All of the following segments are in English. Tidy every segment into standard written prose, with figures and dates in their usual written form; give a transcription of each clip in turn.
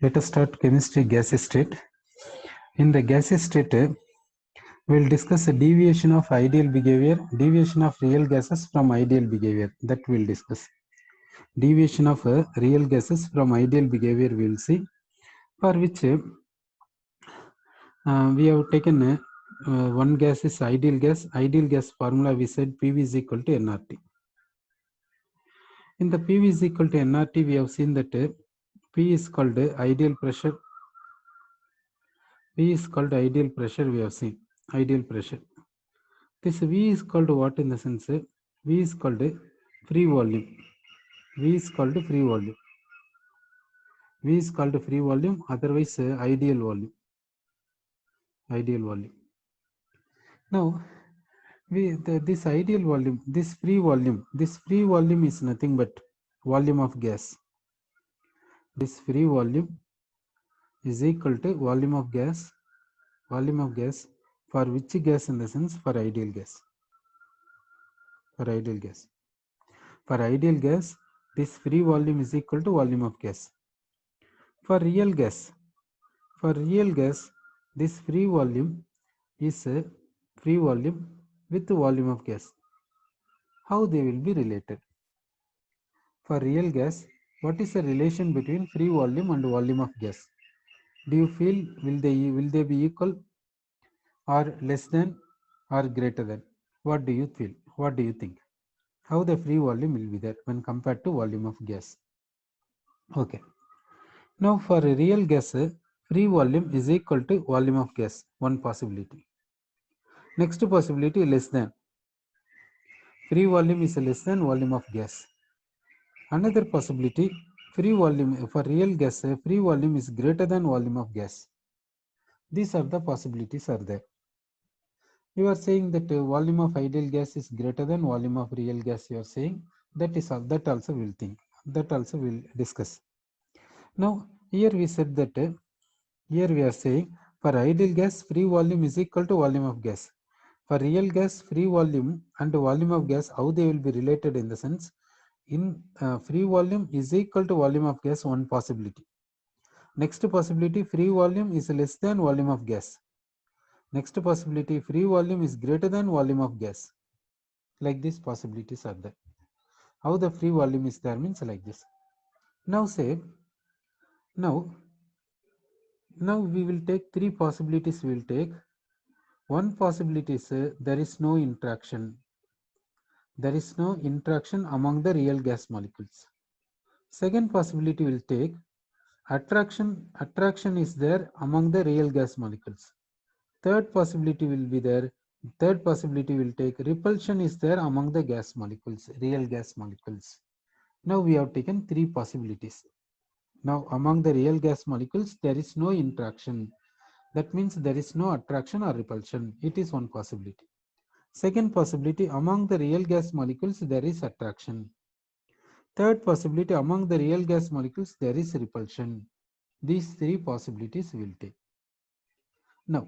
Let us start chemistry gaseous state. In the gaseous state, we will discuss a deviation of ideal behavior, deviation of real gases from ideal behavior. That we will discuss. Deviation of real gases from ideal behavior we will see, for which we have taken one gas is ideal gas. Ideal gas formula we said PV is equal to nRT. In the PV is equal to nRT, we have seen that P is called ideal pressure. P is called ideal pressure. We have seen ideal pressure. This V is called what in the sense? V is called free volume. V is called free volume. V is called free volume, otherwise ideal volume. Ideal volume. Now, this ideal volume, this free volume is nothing but volume of gas. This free volume is equal to volume of gas for which gas in the sense? For ideal gas. For ideal gas. For ideal gas, this free volume is equal to volume of gas. For real gas, this free volume is a free volume with the volume of gas. How they will be related? For real gas, what is the relation between free volume and volume of gas? Do you feel will they be equal or less than or greater than? What do you feel? What do you think? How the free volume will be there when compared to volume of gas? Okay. Now for a real gas, free volume is equal to volume of gas. One possibility. Next possibility, less than. Free volume is less than volume of gas. Another possibility, free volume for real gas, free volume is greater than volume of gas. These are the possibilities are there. You are saying that volume of ideal gas is greater than volume of real gas. You are saying that is all. That also we'll think. That also we'll discuss. Now here we said that here we are saying for ideal gas, free volume is equal to volume of gas. For real gas, free volume and volume of gas, how they will be related in the sense, in free volume is equal to volume of gas, one possibility. Next possibility, free volume is less than volume of gas. Next possibility, free volume is greater than volume of gas. Like these possibilities are there. How the free volume is there means like this. Now say, now we will take three possibilities. We will take one possibility is there is no interaction. There is no interaction among the real gas molecules. Second possibility will take attraction is there among the real gas molecules. Third possibility will be there. Third possibility will take repulsion is there among the gas molecules, real gas molecules. Now we have taken three possibilities. Now among the real gas molecules there is no interaction. That means there is no attraction or repulsion. It is one possibility. Second possibility, among the real gas molecules there is attraction. Third possibility, among the real gas molecules there is repulsion. These three possibilities will take. Now,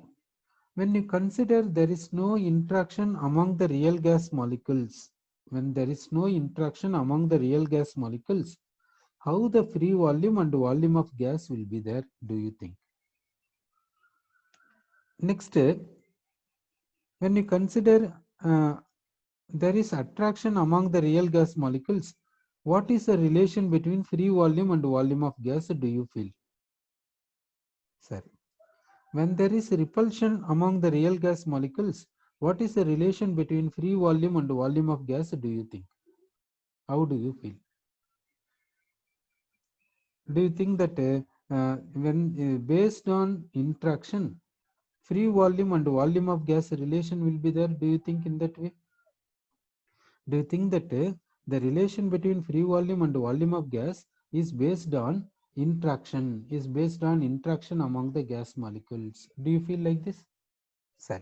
when you consider there is no interaction among the real gas molecules, when there is no interaction among the real gas molecules, how the free volume and volume of gas will be there, do you think? Next, when you consider there is attraction among the real gas molecules, what is the relation between free volume and volume of gas, do you feel? Sir, when there is repulsion among the real gas molecules, what is the relation between free volume and volume of gas, do you think? How do you feel? Do you think that when based on interaction, free volume and volume of gas relation will be there? Do you think in that way? Do you think that the relation between free volume and volume of gas is based on interaction, among the gas molecules? Do you feel like this? Sir.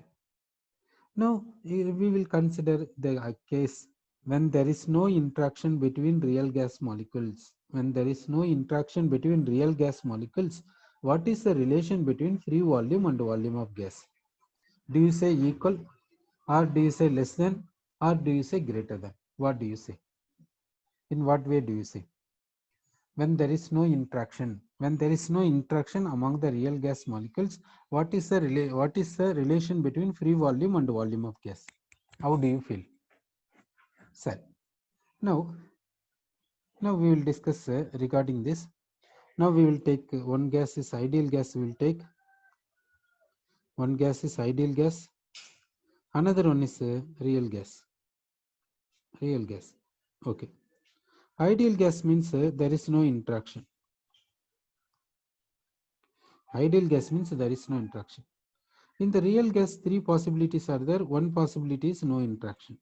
Now we will consider the case when there is no interaction between real gas molecules. When there is no interaction between real gas molecules, what is the relation between free volume and volume of gas? Do you say equal, or do you say less than, or do you say greater than? What do you say? In what way do you say? when there is no interaction. When there is no interaction among the real gas molecules, what is the relation between free volume and volume of gas? How do you feel? Sir, now now we will discuss regarding this. Now we will take one gas is ideal gas. We will take one gas is ideal gas. Another one is real gas. Real gas. Okay. Ideal gas means there is no interaction. Ideal gas means there is no interaction. In the real gas, three possibilities are there. One possibility is no interaction.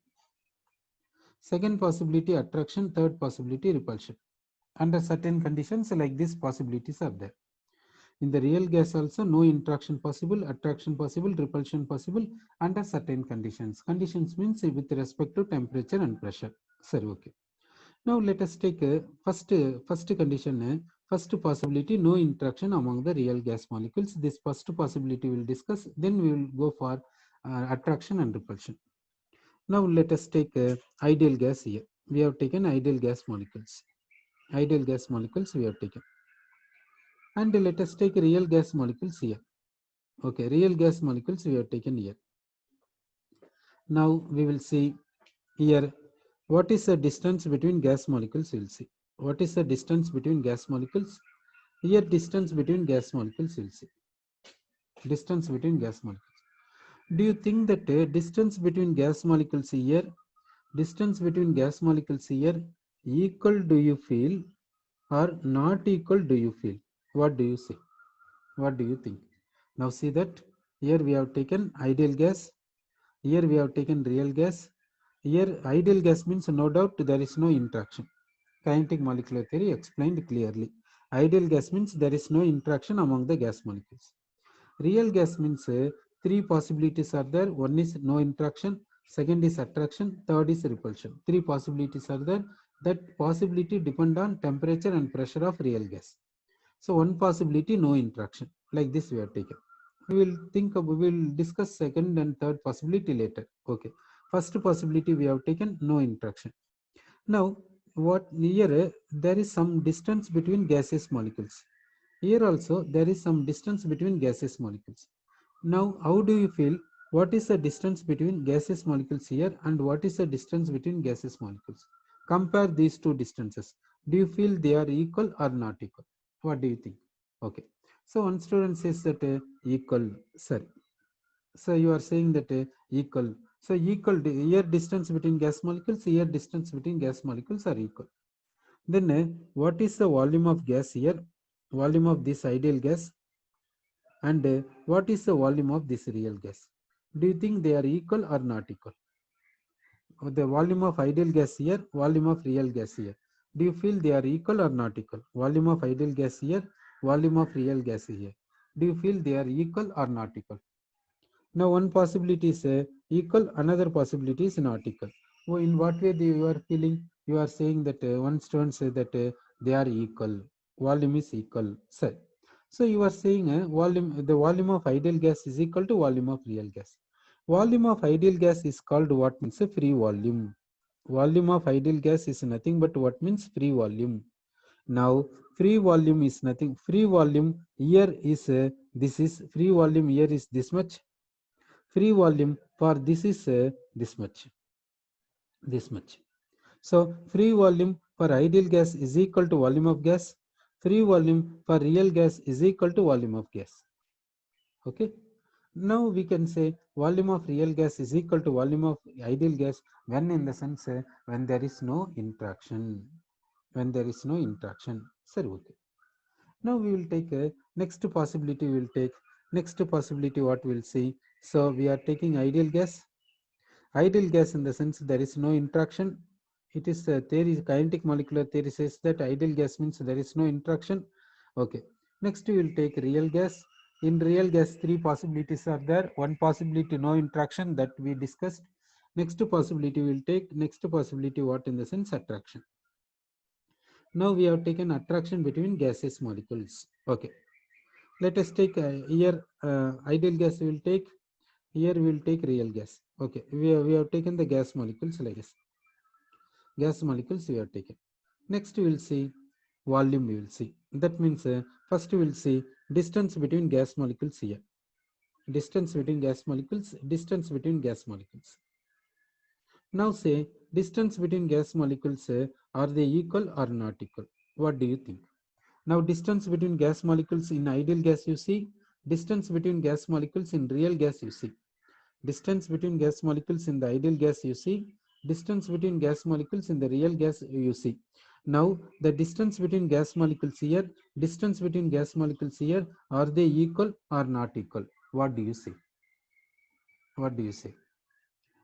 Second possibility attraction. Third possibility repulsion. Under certain conditions like this, possibilities are there. In the real gas also, no interaction possible, attraction possible, repulsion possible under certain conditions. Conditions means with respect to temperature and pressure. Sir, okay. Now let us take first condition, first possibility, no interaction among the real gas molecules. This first possibility we will discuss. Then we will go for attraction and repulsion. Now let us take ideal gas here. We have taken ideal gas molecules. Ideal gas molecules we have taken. And let us take real gas molecules here. Okay, real gas molecules we have taken here. Now we will see here what is the distance between gas molecules. We will see what is the distance between gas molecules. Here distance between gas molecules we will see. Distance between gas molecules. Do you think that distance between gas molecules here, distance between gas molecules here equal do you feel or not equal do you feel? What do you say? What do you think? Now see that here we have taken ideal gas, here we have taken real gas. Here ideal gas means no doubt there is no interaction. Kinetic molecular theory explained clearly. Ideal gas means there is no interaction among the gas molecules. Real gas means three possibilities are there. One is no interaction, second is attraction, third is repulsion. Three possibilities are there. That possibility depend on temperature and pressure of real gas. So one possibility, no interaction. Like this we have taken. We will discuss second and third possibility later. Okay. First possibility we have taken, no interaction. Now what here there is some distance between gaseous molecules. Here also there is some distance between gaseous molecules. Now how do you feel? What is the distance between gaseous molecules here and what is the distance between gaseous molecules? Compare these two distances. Do you feel they are equal or not equal? What do you think? Okay. So one student says that equal, sir. So you are saying that equal. So equal here distance between gas molecules, here distance between gas molecules are equal. Then what is the volume of gas here? Volume of this ideal gas and what is the volume of this real gas? Do you think they are equal or not equal? The volume of ideal gas here, volume of real gas here. Do you feel they are equal or not equal? Volume of ideal gas here, volume of real gas here. Do you feel they are equal or not equal? Now one possibility is equal, another possibility is not equal. Oh, in what way you are feeling? You are saying that one student says that they are equal. Volume is equal. So you are saying the volume of ideal gas is equal to volume of real gas. Volume of ideal gas is called what means a free volume. Volume of ideal gas is nothing but what means free volume. Now free volume is nothing. Free volume here is this is free volume here is this much. Free volume for this is this much. This much. So free volume for ideal gas is equal to volume of gas. Free volume for real gas is equal to volume of gas. Okay. Now we can say volume of real gas is equal to volume of ideal gas when in the sense when there is no interaction. When there is no interaction. Sir, okay. Now we will take a next possibility. We will take next possibility. What we will see. So we are taking ideal gas. Ideal gas in the sense there is no interaction. It is a theory, kinetic molecular theory says that ideal gas means there is no interaction. Okay. Next we will take real gas. In real gas, three possibilities are there. One possibility, no interaction, that we discussed. Next possibility we will take. Next possibility, what in the sense attraction. Now we have taken attraction between gaseous molecules. Okay. Let us take here ideal gas we will take. Here we will take real gas. Okay. We have taken the gas molecules like this. Gas molecules we have taken. Next we will see volume we will see. That means first we will see distance between gas molecules here. Distance between gas molecules, distance between gas molecules. Now say distance between gas molecules, are they equal or not equal? What do you think? Now distance between gas molecules in ideal gas you see, distance between gas molecules in real gas you see. Distance between gas molecules in the ideal gas you see, distance between gas molecules in the real gas you see. Now the distance between gas molecules here, distance between gas molecules here, are they equal or not equal? What do you say? What do you say?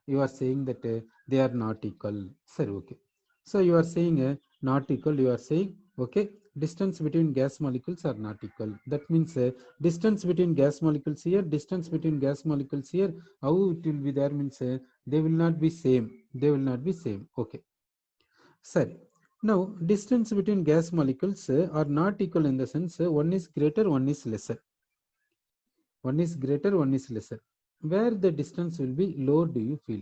You are saying that they are not equal. Sir, okay. So you are saying not equal, you are saying okay, distance between gas molecules are not equal. That means distance between gas molecules here, distance between gas molecules here, how it will be there means they will not be same. They will not be same. Okay. Sir, now distance between gas molecules are not equal in the sense one is greater, one is lesser. One is greater, one is lesser. Where the distance will be low, do you feel?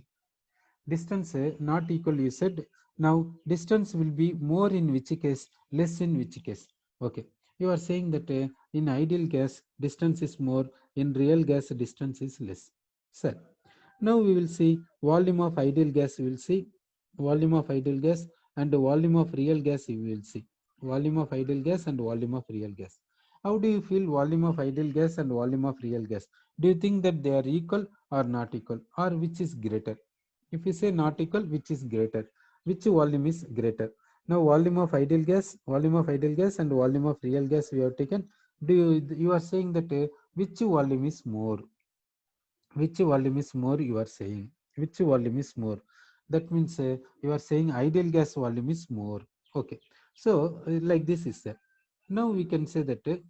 Distance not equal you said. Now distance will be more in which case, less in which case? Okay, you are saying that in ideal gas distance is more, in real gas distance is less. Sir, now we will see volume of ideal gas, we will see volume of ideal gas, and the volume of real gas we will see volume of ideal gas and volume of real gas. How do you feel volume of ideal gas and volume of real gas? Do you think that they are equal or not equal, or which is greater? If you say not equal, which is greater? Which volume is greater? Now volume of ideal gas, and volume of real gas we have taken. Do you are saying that which volume is more? Which volume is more? You are saying which volume is more? That means you are saying ideal gas volume is more. Okay. So like this is there. Now we can say that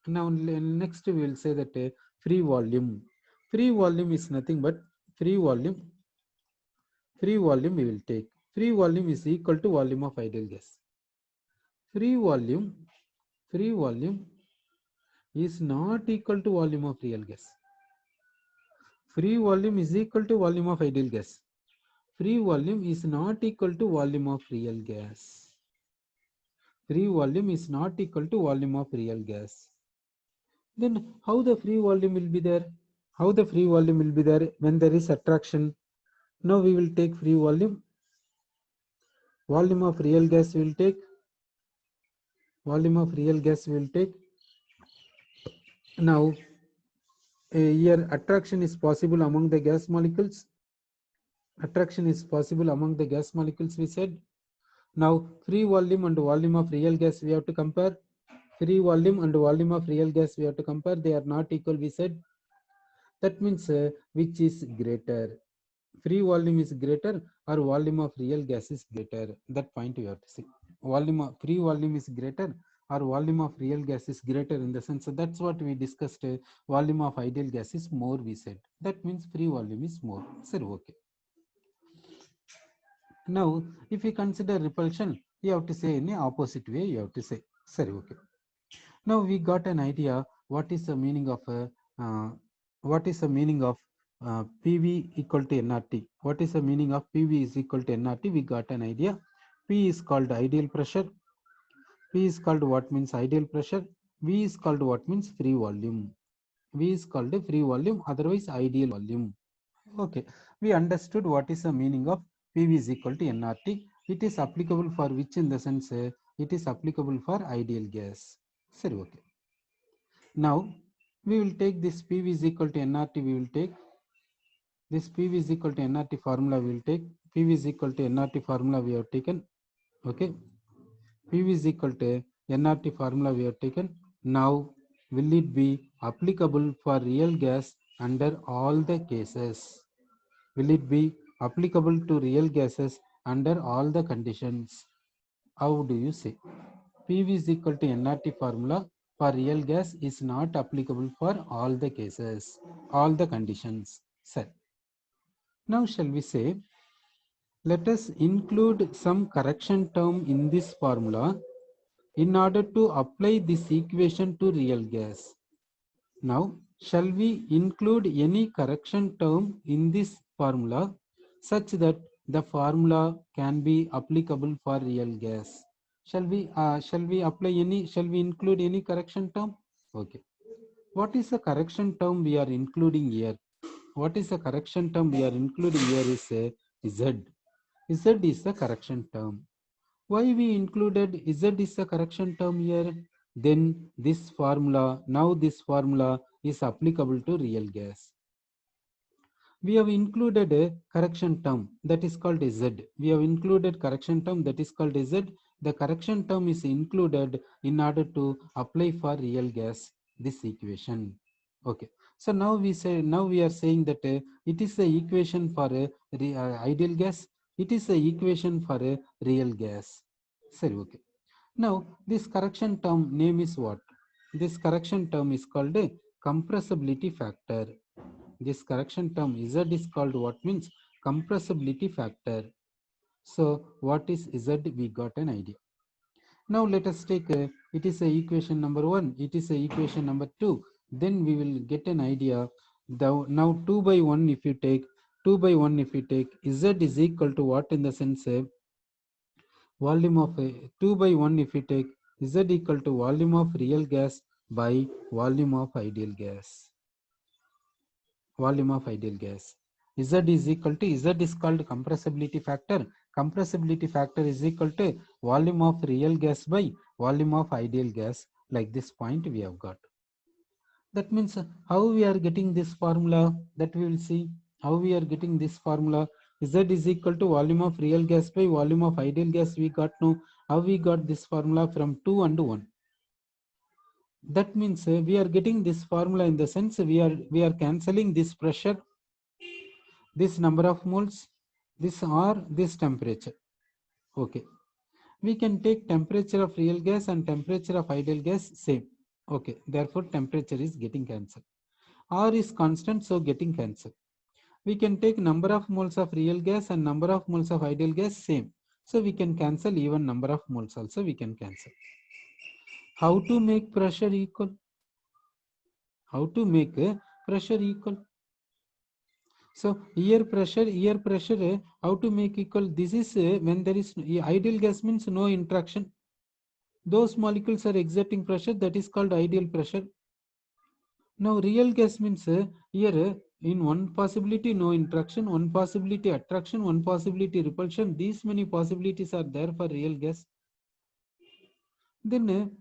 next we will say that free volume. Free volume is nothing but free volume. Free volume we will take. Free volume is equal to volume of ideal gas. Free volume, free volume is not equal to volume of real gas. Free volume is equal to volume of ideal gas. Free volume is not equal to volume of real gas. Free volume is not equal to volume of real gas. Then how the free volume will be there? How the free volume will be there when there is attraction? Now we will take free volume. Volume of real gas we will take. Volume of real gas we will take. Now here attraction is possible among the gas molecules. Attraction is possible among the gas molecules we said. Now free volume and volume of real gas we have to compare. Free volume and volume of real gas we have to compare. They are not equal we said. That means which is greater? Free volume is greater or volume of real gas is greater? That point you have to see. Volume of free volume is greater or volume of real gas is greater, in the sense that's what we discussed. Volume of ideal gas is more we said. That means free volume is more. Sir, okay. Now if you consider repulsion, you have to say in the opposite way, you have to say. Sir, okay. Now we got an idea what is the meaning of PV equal to nRT. What is the meaning of PV is equal to nRT? We got an idea. P is called ideal pressure. P is called what means ideal pressure. V is called what means free volume. V is called a free volume, otherwise ideal volume. Okay, we understood what is the meaning of PV is equal to nRT. It is applicable for which, in the sense it is applicable for ideal gas. Sir, okay. Now we will take this PV is equal to nRT. We will take this PV is equal to nRT formula. We will take PV is equal to nRT formula we have taken. Okay, PV is equal to nRT formula we have taken. Now will it be applicable for real gas under all the cases? Will it be applicable to real gases under all the conditions? How do you say? PV is equal to nRT formula for real gas is not applicable for all the cases, all the conditions. Sir, now shall we say, let us include some correction term in this formula in order to apply this equation to real gas. Now, shall we include any correction term in this formula such that the formula can be applicable for real gas? Shall we apply any, shall we include any correction term? Okay. What is the correction term we are including here? What is the correction term we are including here is Z. Z is the correction term. Why we included Z is the correction term here? Then this formula, now this formula is applicable to real gas. We have included a correction term that is called Z. We have included correction term that is called Z. The correction term is included in order to apply for real gas this equation. Okay. So now we are saying that it is the equation for a ideal gas. It is the equation for a real gas. Sorry, okay. Now this correction term name is what? This correction term is called a compressibility factor. This correction term Z is called what? Means compressibility factor. So what is Z? We got an idea. Now let us take it is a equation number 1, it is a equation number 2. Then we will get an idea. Now 2 by 1 if you take, 2 by 1 if you take, Z is equal to what in the sense volume of 2 by 1 if you take Z equal to volume of real gas by volume of ideal gas. Volume of ideal gas. Z is equal to, Z is called compressibility factor. Compressibility factor is equal to volume of real gas by volume of ideal gas. Like this point we have got. That means how we are getting this formula, that we will see. How we are getting this formula. Z is equal to volume of real gas by volume of ideal gas. We got now. How we got this formula from 2 and 1. That means we are getting this formula in the sense we are cancelling this pressure, this number of moles, this or this temperature. Okay. We can take temperature of real gas and temperature of ideal gas same. Okay. Therefore, temperature is getting cancelled. R is constant, so getting cancelled. We can take number of moles of real gas and number of moles of ideal gas same. So we can cancel even number of moles also we can cancel. How to make pressure equal? How to make pressure equal? So air pressure, how to make equal? This is when there is ideal gas means no interaction. Those molecules are exerting pressure, that is called ideal pressure. Now real gas means here in one possibility no interaction, one possibility attraction, one possibility repulsion. These many possibilities are there for real gas. Then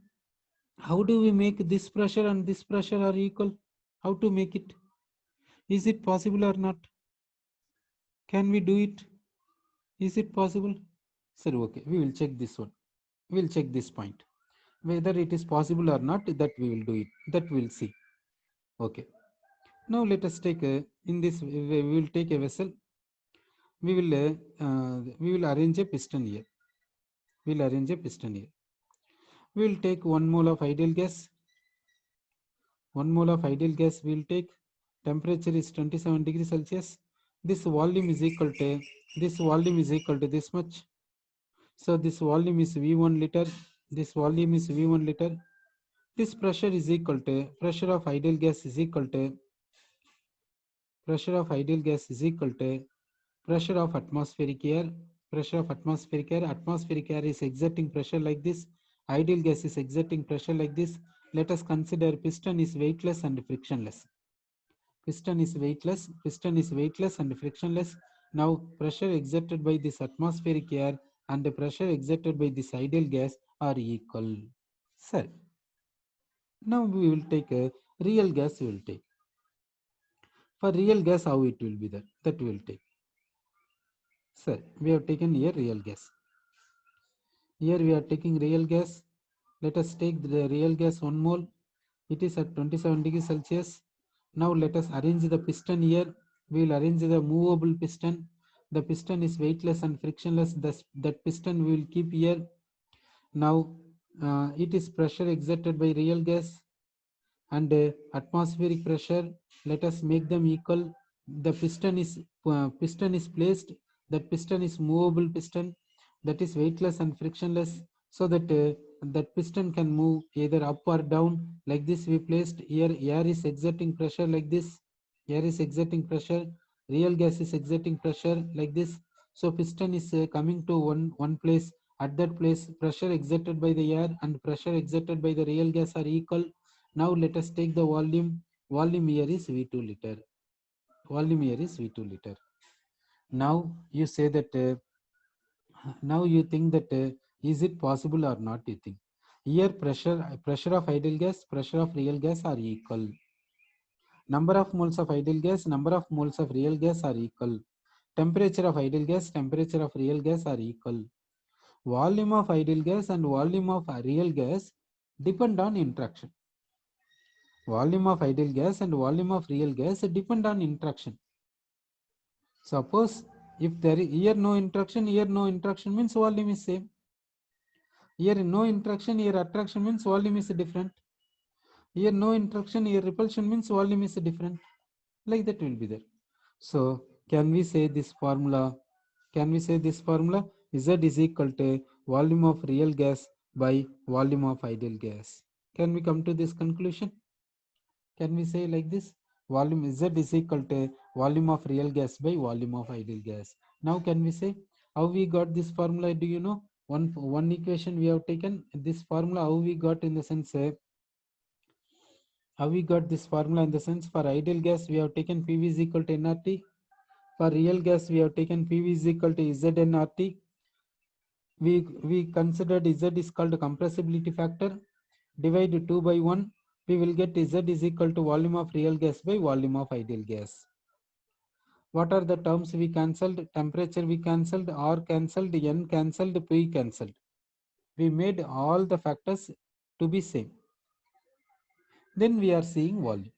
how do we make this pressure and this pressure are equal? How to make it? Is it possible or not? Can we do it? Is it possible? Sir, okay, we will check this one. We will check this point. Whether it is possible or not, that we will do it. That we will see. Okay. Now let us take in this. We will take a vessel. We will arrange a piston here. We will arrange a piston here. We will take 1 mole of ideal gas. 1 mole of ideal gas we will take. Temperature is 27 degrees Celsius. This volume is equal to this much. So this volume is V1 liter. This volume is V1 liter. This pressure is equal to pressure of ideal gas is equal to pressure of ideal gas is equal to pressure of atmospheric air. Pressure of atmospheric air. Atmospheric air is exerting pressure like this. Ideal gas is exerting pressure like this. Let us consider piston is weightless and frictionless. Piston is weightless and frictionless. Now pressure exerted by this atmospheric air and the pressure exerted by this ideal gas are equal. Sir, now we will take a real gas. We will take for real gas how it will be that we will take. Sir, we have taken here real gas. Here we are taking real gas. Let us take the real gas 1 mole. It is at 27 degrees Celsius. Now let us arrange the piston here. We will arrange the movable piston. The piston is weightless and frictionless. That piston we will keep here. Now it is pressure exerted by real gas and atmospheric pressure. Let us make them equal. The piston is placed. That piston is movable piston. That is weightless and frictionless. So that that piston can move either up or down. Like this we placed here. Air is exerting pressure like this. Air is exerting pressure. Real gas is exerting pressure like this. So piston is coming to one place At that place, pressure exerted by the air and pressure exerted by the real gas are equal. Now let us take the volume. Volume here is V2 liter. Volume here is V2 liter. Now you say that, now you think that, is it possible or not, you think. Here pressure of ideal gas, pressure of real gas are equal. Number of moles of ideal gas, number of moles of real gas are equal. Temperature of ideal gas, temperature of real gas are equal. Volume of ideal gas and volume of real gas depend on interaction. Volume of ideal gas and volume of real gas depend on interaction. Suppose if there is here no interaction, here no interaction means volume is same. Here no interaction, here attraction means volume is different. Here no interaction, here repulsion means volume is different. Like that will be there. So can we say this formula? Can we say this formula? Z is equal to volume of real gas by volume of ideal gas. Can we come to this conclusion? Can we say like this? Volume Z is equal to volume of real gas by volume of ideal gas. Now can we say how we got this formula? Do you know? One equation we have taken. This formula how we got, in the sense, how we got this formula in the sense, for ideal gas we have taken PV is equal to nRT. For real gas we have taken PV is equal to ZnRT. We considered Z is called compressibility factor. Divide 2 by 1. We will get Z is equal to volume of real gas by volume of ideal gas. What are the terms we cancelled? Temperature we cancelled, R cancelled, N cancelled, P cancelled. We made all the factors to be same. Then we are seeing volume.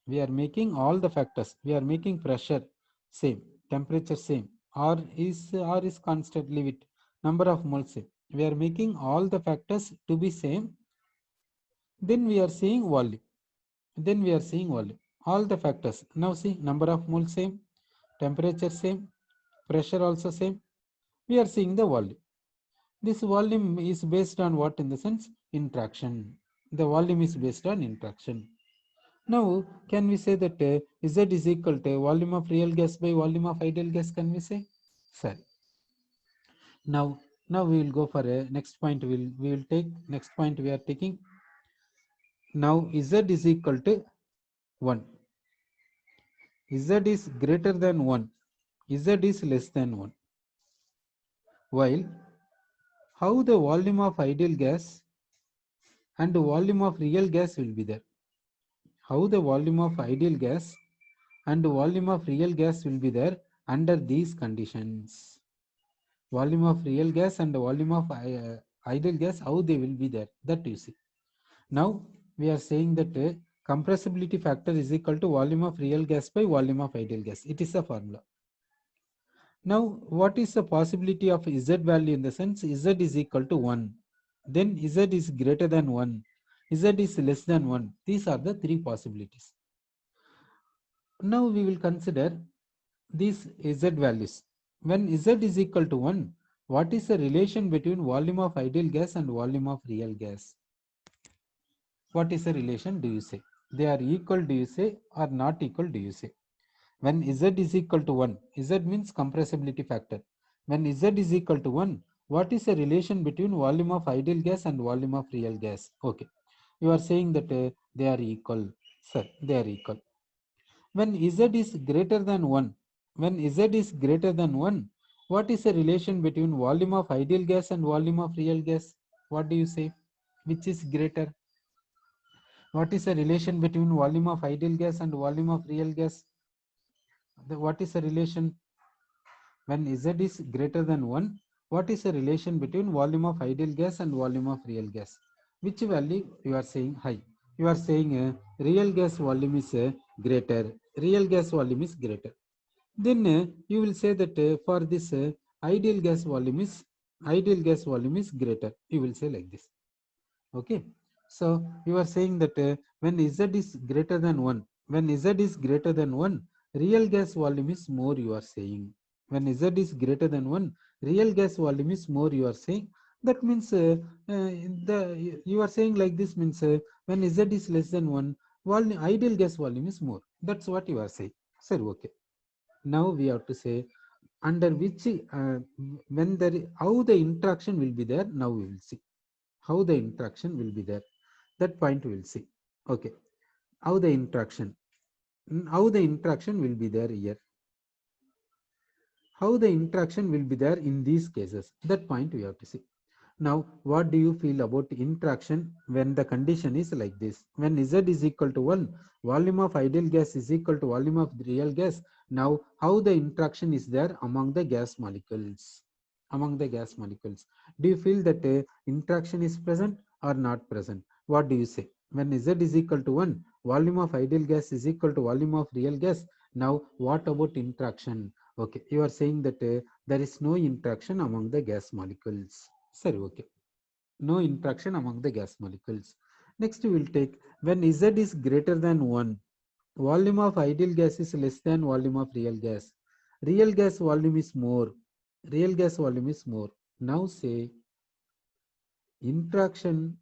We are making all the factors. We are making pressure same, temperature same, R is constant, leave it. Number of moles same. We are making all the factors to be same. Then we are seeing volume. Then we are seeing volume. All the factors. Now see, number of moles same, temperature same, pressure also same. We are seeing the volume. This volume is based on what, in the sense? Interaction. The volume is based on interaction. Now, can we say that Z is equal to volume of real gas by volume of ideal gas? Can we say? Sir. Now we will go for a next point. We will take next point we are taking. Now Z is equal to 1. Z is greater than 1. Z is less than 1. While how the volume of ideal gas and the volume of real gas will be there? How the volume of ideal gas and the volume of real gas will be there under these conditions? Volume of real gas and the volume of ideal gas, how they will be there, that you see. Now we are saying that compressibility factor is equal to volume of real gas by volume of ideal gas. It is a formula. Now what is the possibility of Z value, in the sense Z is equal to 1, then Z is greater than 1, Z is less than 1. These are the three possibilities. Now we will consider these Z values. When Z is equal to 1, what is the relation between volume of ideal gas and volume of real gas? What is the relation, do you say? They are equal, do you say, or not equal, do you say? When Z is equal to 1, Z means compressibility factor. When Z is equal to 1, what is the relation between volume of ideal gas and volume of real gas? Okay, you are saying that they are equal. Sir, they are equal. When Z is greater than 1, when Z is greater than 1, what is the relation between volume of ideal gas and volume of real gas? What do you say? Which is greater? What is the relation between volume of ideal gas and volume of real gas? What is the relation? When Z is greater than 1, what is the relation between volume of ideal gas and volume of real gas? Which value you are saying high? You are saying real gas volume is greater. Real gas volume is greater. Then you will say that for this ideal gas volume is greater. You will say like this. Okay. So you are saying that when Z is greater than 1, when Z is greater than 1, real gas volume is more, you are saying. When Z is greater than 1, real gas volume is more, you are saying. That means you are saying like this, means when Z is less than 1, ideal gas volume is more. That's what you are saying. Sir, okay. Now we have to say under which when there how the interaction will be there. Now we will see how the interaction will be there. That point we will see. Okay, how the interaction, how the interaction will be there here, how the interaction will be there in these cases. That point we have to see. Now, what do you feel about interaction when the condition is like this? When Z is equal to 1, volume of ideal gas is equal to volume of the real gas. Now, how the interaction is there among the gas molecules? Among the gas molecules. Do you feel that interaction is present or not present? What do you say? When Z is equal to 1, volume of ideal gas is equal to volume of real gas. Now, what about interaction? Okay, you are saying that there is no interaction among the gas molecules. Sorry, okay. No interaction among the gas molecules. Next, we will take when Z is greater than 1, volume of ideal gas is less than volume of real gas. Real gas volume is more. Real gas volume is more. Now say interaction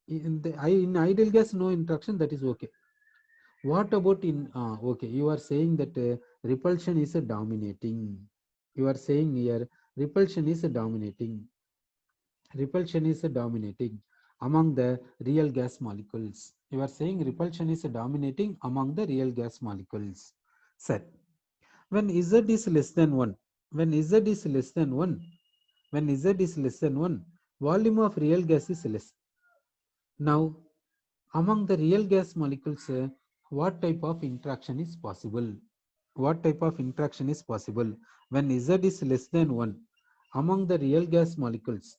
in ideal gas, no interaction, that is okay. What about in okay, you are saying that repulsion is a dominating. You are saying here repulsion is a dominating. Repulsion is a dominating among the real gas molecules. You are saying repulsion is a dominating among the real gas molecules. Sir, when Z is less than 1, when Z is less than 1, when Z is less than 1, volume of real gas is less. Now, among the real gas molecules, what type of interaction is possible? What type of interaction is possible when Z is less than 1? Among the real gas molecules,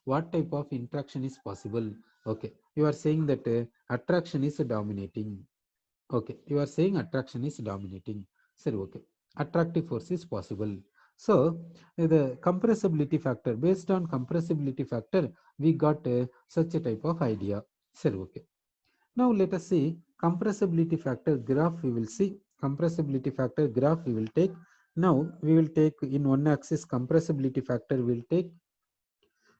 what type of interaction is possible? Okay, you are saying that attraction is dominating. Okay, you are saying attraction is dominating. Sir, okay. Attractive force is possible. So, the compressibility factor, based on compressibility factor, we got such a type of idea. Sir, okay. Now, let us see compressibility factor graph. We will see compressibility factor graph we will take. Now, we will take in one axis compressibility factor we will take.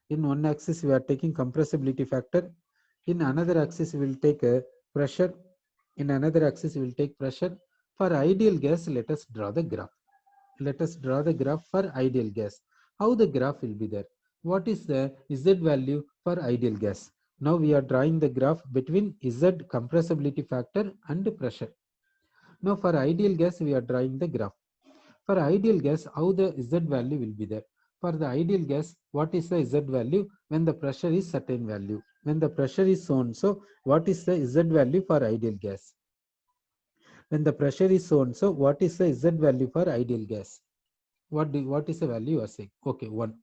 In one axis, we are taking compressibility factor. In another axis, we will take pressure. In another axis, we will take pressure. For ideal gas, let us draw the graph. Let us draw the graph for ideal gas. How the graph will be there? What is the Z value for ideal gas? Now we are drawing the graph between Z compressibility factor and pressure. Now for ideal gas, we are drawing the graph. For ideal gas, how the Z value will be there? For the ideal gas, what is the Z value when the pressure is certain value? When the pressure is so and so, what is the Z value for ideal gas? When the pressure is so and so, what is the Z value for ideal gas? What is the value you are saying? Okay, 1.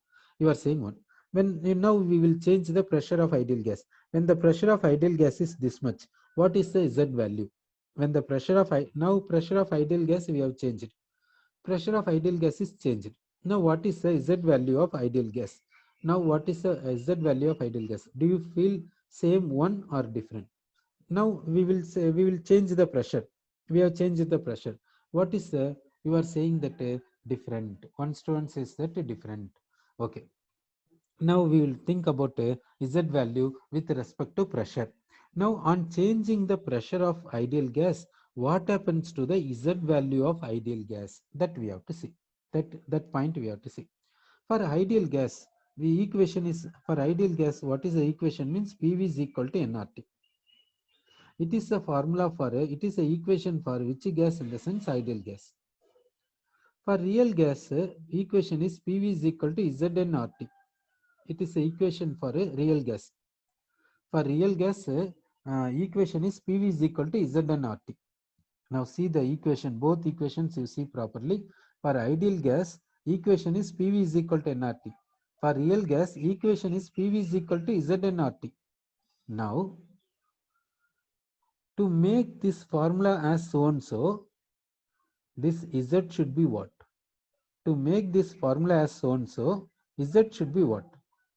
You are saying 1. When now we will change the pressure of ideal gas. When the pressure of ideal gas is this much, what is the Z value? When the pressure of now pressure of ideal gas we have changed. Pressure of ideal gas is changed. Now what is the Z value of ideal gas? Now what is the Z value of ideal gas? Do you feel same, one, or different? Now we will say we will change the pressure. We have changed the pressure. What is the, you are saying that different. One student says that different. Okay. Now we will think about Z value with respect to pressure. Now on changing the pressure of ideal gas, what happens to the Z value of ideal gas? That we have to see. That point we have to see. For ideal gas, the equation is, for ideal gas, what is the equation? Means PV is equal to nRT. It is a formula for it is a equation for which gas? In the sense ideal gas. For real gas, equation is PV is equal to ZnRT. It is a equation for a real gas. For real gas, equation is PV is equal to ZnRT. Now see the equation, both equations you see properly. For ideal gas, equation is PV is equal to nRT. For real gas, equation is PV is equal to ZnRT. Now, to make this formula as so and so, this Z should be what? To make this formula as so and so, Z should be what?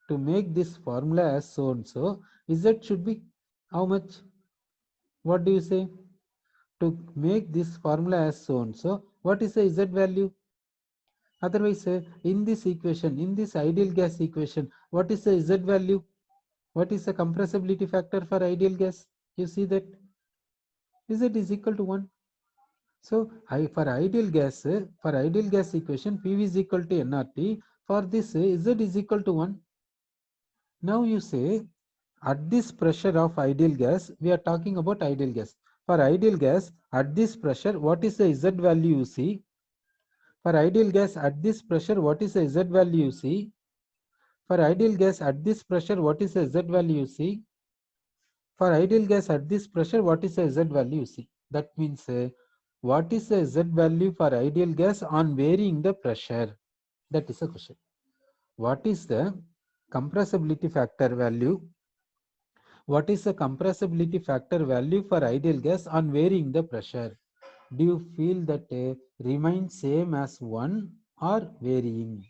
To make this formula as so and so, Z should be how much? What do you say? To make this formula as so and so, what is the Z value? Otherwise, in this equation, in this ideal gas equation, what is the Z value? What is the compressibility factor for ideal gas? You see that Z is equal to 1. So for ideal gas equation, PV is equal to nRT. For this, Z is equal to 1. Now you say, at this pressure of ideal gas, we are talking about ideal gas. For ideal gas, at this pressure, what is the Z value you see? For ideal gas at this pressure, what is the Z value you see? For ideal gas at this pressure, what is the Z value you see? For ideal gas at this pressure, what is the Z value you see? That means what is the Z value for ideal gas on varying the pressure? That is the question. What is the compressibility factor value? What is the compressibility factor value for ideal gas on varying the pressure? Do you feel that remains same as 1 or varying?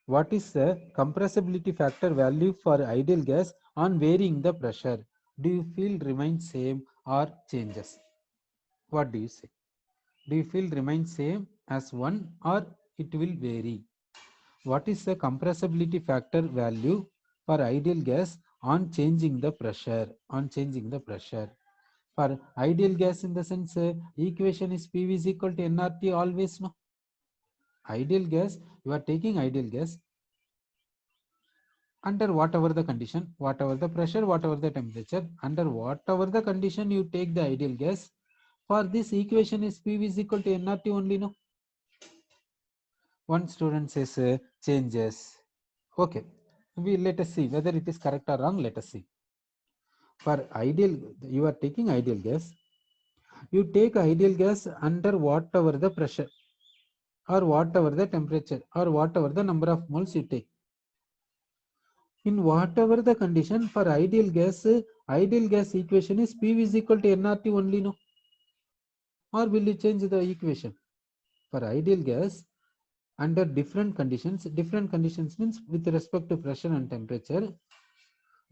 What is the compressibility factor value for ideal gas on varying the pressure? Do you feel remains same or changes? What do you say? Do you feel remains same as 1 or it will vary? What is the compressibility factor value for ideal gas on changing the pressure? On changing the pressure. For ideal gas, in the sense, equation is PV is equal to nRT always, no? Ideal gas, you are taking ideal gas under whatever the condition, whatever the pressure, whatever the temperature, under whatever the condition you take the ideal gas. For this equation is PV is equal to nRT only, no? One student says changes. Okay, we let us see whether it is correct or wrong. Let us see. For ideal, you are taking ideal gas. You take ideal gas under whatever the pressure or whatever the temperature or whatever the number of moles you take. In whatever the condition, for ideal gas equation is PV is equal to nRT only, no? Or will you change the equation? For ideal gas, under different conditions means with respect to pressure and temperature,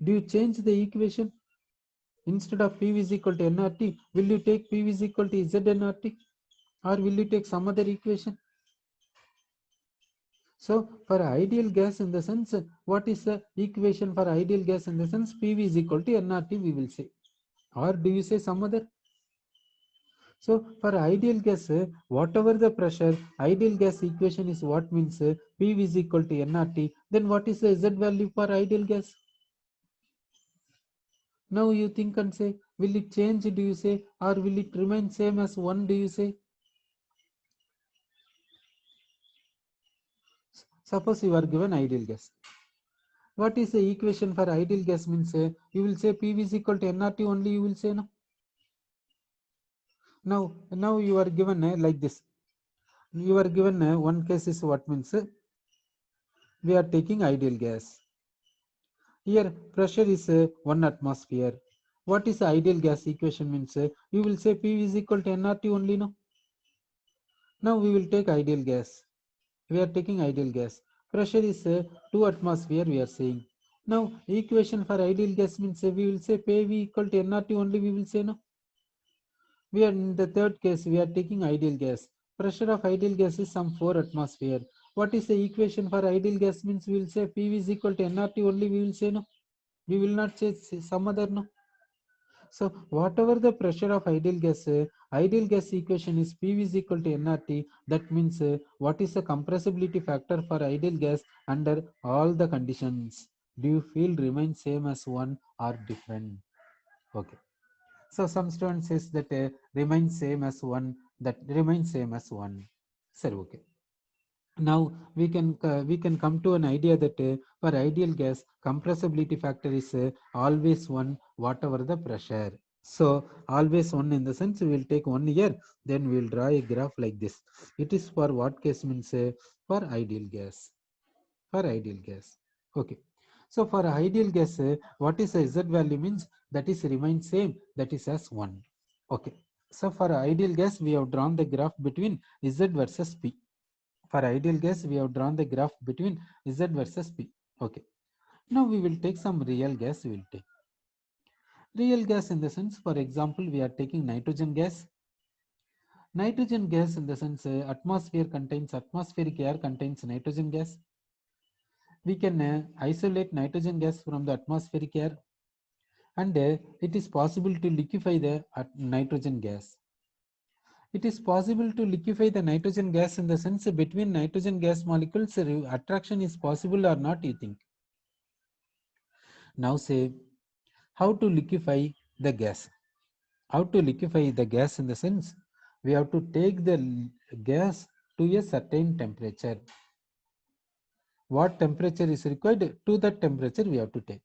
do you change the equation? Instead of PV is equal to nRT, will you take PV is equal to ZnRT, or will you take some other equation? So for ideal gas, in the sense, what is the equation for ideal gas? In the sense, PV is equal to nRT, we will say. Or do you say some other? So for ideal gas, whatever the pressure, ideal gas equation is what means PV is equal to nRT. Then what is the Z value for ideal gas? Now you think and say, will it change, do you say, or will it remain same as 1, do you say? Suppose you are given ideal gas. What is the equation for ideal gas means? You will say PV is equal to nRT only, you will say, no? Now you are given like this. You are given one case is what means we are taking ideal gas. Here pressure is 1 atmosphere. What is the ideal gas equation means? You will say PV is equal to nRT only, no? Now we will take ideal gas. We are taking ideal gas. Pressure is 2 atmosphere, we are saying. Now equation for ideal gas means we will say PV equal to nRT only, we will say, no? We are in the third case, we are taking ideal gas. Pressure of ideal gas is some 4 atmosphere. What is the equation for ideal gas means? We will say PV is equal to nRT only, we will say, no? We will not say some other, no? So whatever the pressure of ideal gas equation is PV is equal to nRT. That means what is the compressibility factor for ideal gas under all the conditions? Do you feel remain same as 1 or different? Okay. So some student says that remains same as 1. That remains same as 1. Sir, okay. Now we can come to an idea that for ideal gas compressibility factor is always 1 whatever the pressure. So always 1 in the sense we will take 1 here, then we will draw a graph like this. It is for what case means for ideal gas. For ideal gas. Okay. So for ideal gas, what is the Z value means? That is remain same, that is as 1. Okay. So for ideal gas, we have drawn the graph between Z versus P. For ideal gas, we have drawn the graph between Z versus P. Okay. Now we will take some real gas. We will take real gas in the sense, for example, we are taking nitrogen gas. Nitrogen gas in the sense atmospheric air contains nitrogen gas. We can isolate nitrogen gas from the atmospheric air, and it is possible to liquefy the nitrogen gas. It is possible to liquefy the nitrogen gas in the sense between nitrogen gas molecules attraction is possible or not, you think? Now say how to liquefy the gas. How to liquefy the gas in the sense we have to take the gas to a certain temperature. What temperature is required, to that temperature we have to take.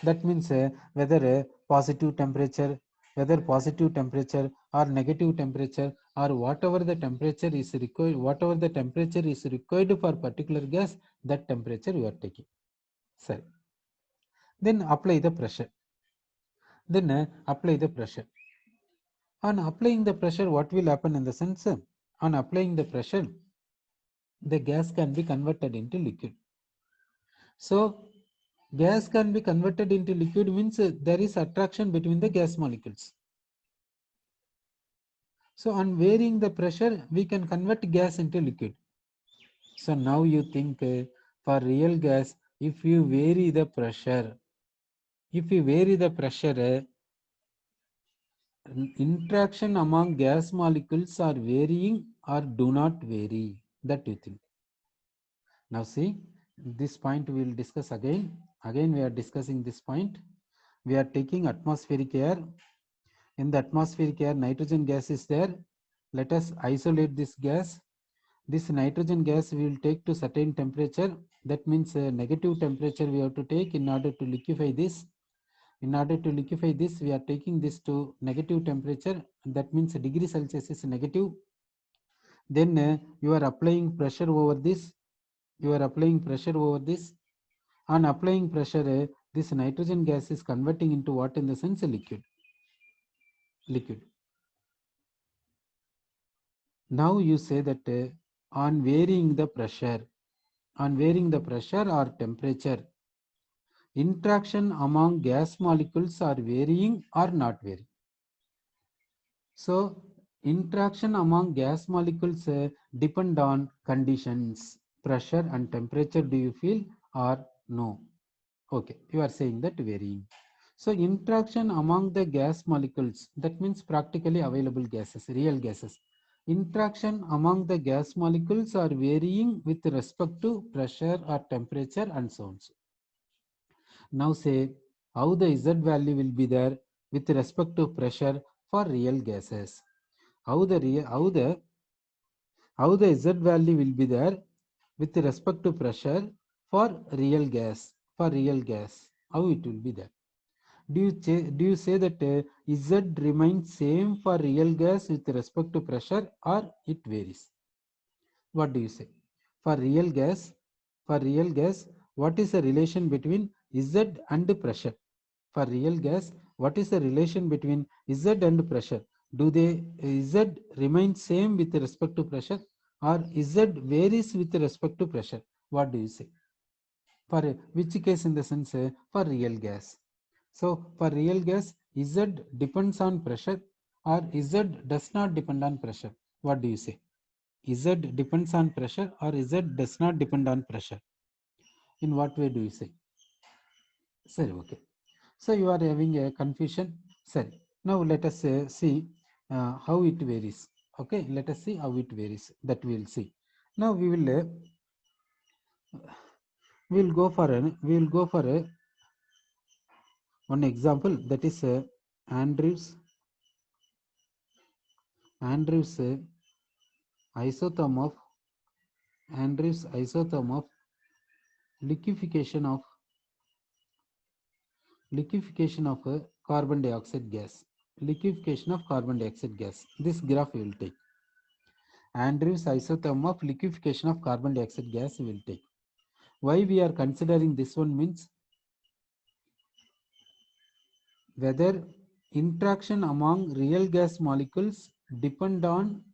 That means whether a positive temperature, whether positive temperature or negative temperature, or whatever the temperature is required, whatever the temperature is required for particular gas, that temperature you are taking. Sorry. Then apply the pressure. Then apply the pressure. On applying the pressure, what will happen in the sense? On applying the pressure, the gas can be converted into liquid. So gas can be converted into liquid means there is attraction between the gas molecules. So on varying the pressure, we can convert gas into liquid. So now you think for real gas, if you vary the pressure, interaction among gas molecules are varying or do not vary. That you think. Now see, this point we will discuss again. Again we are discussing this point. We are taking atmospheric air. In the atmospheric air, nitrogen gas is there. Let us isolate this gas. This nitrogen gas we will take to certain temperature. That means negative temperature we have to take in order to liquefy this. In order to liquefy this, we are taking this to negative temperature. That means degree Celsius is negative. Then you are applying pressure over this. You are applying pressure over this. On applying pressure, this nitrogen gas is converting into what in the sense? Liquid. Now you say that on varying the pressure or temperature, interaction among gas molecules are varying or not varying. So interaction among gas molecules depend on conditions, pressure and temperature, do you feel, or no? Okay, you are saying that varying. So interaction among the gas molecules, that means practically available gases, real gases. Interaction among the gas molecules are varying with respect to pressure or temperature and so on. Now say how the Z value will be there with respect to pressure for real gases. How the Z value will be there with respect to pressure for real gas. How it will be there? Do you say that Z remains same for real gas with respect to pressure, or it varies? What do you say? For real gas, what is the relation between Z and pressure? For real gas, what is the relation between Z and pressure? Do they Z remain same with respect to pressure, or Z varies with respect to pressure? What do you say? For which case in the sense for real gas? So for real gas, Z depends on pressure or Z does not depend on pressure. What do you say? Z depends on pressure or Z does not depend on pressure? In what way do you say? Sorry, okay. So you are having a confusion. Sorry. Now let us see how it varies. Okay, let us see how it varies. That we will see. Now we will go for a one example, that is Andrews isotherm of liquefaction of carbon dioxide gas. This graph we will take. Andrews isotherm of liquefaction of carbon dioxide gas we will take. Why we are considering this one means whether interaction among real gas molecules depend on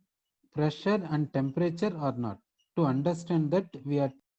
pressure and temperature or not. To understand that, we are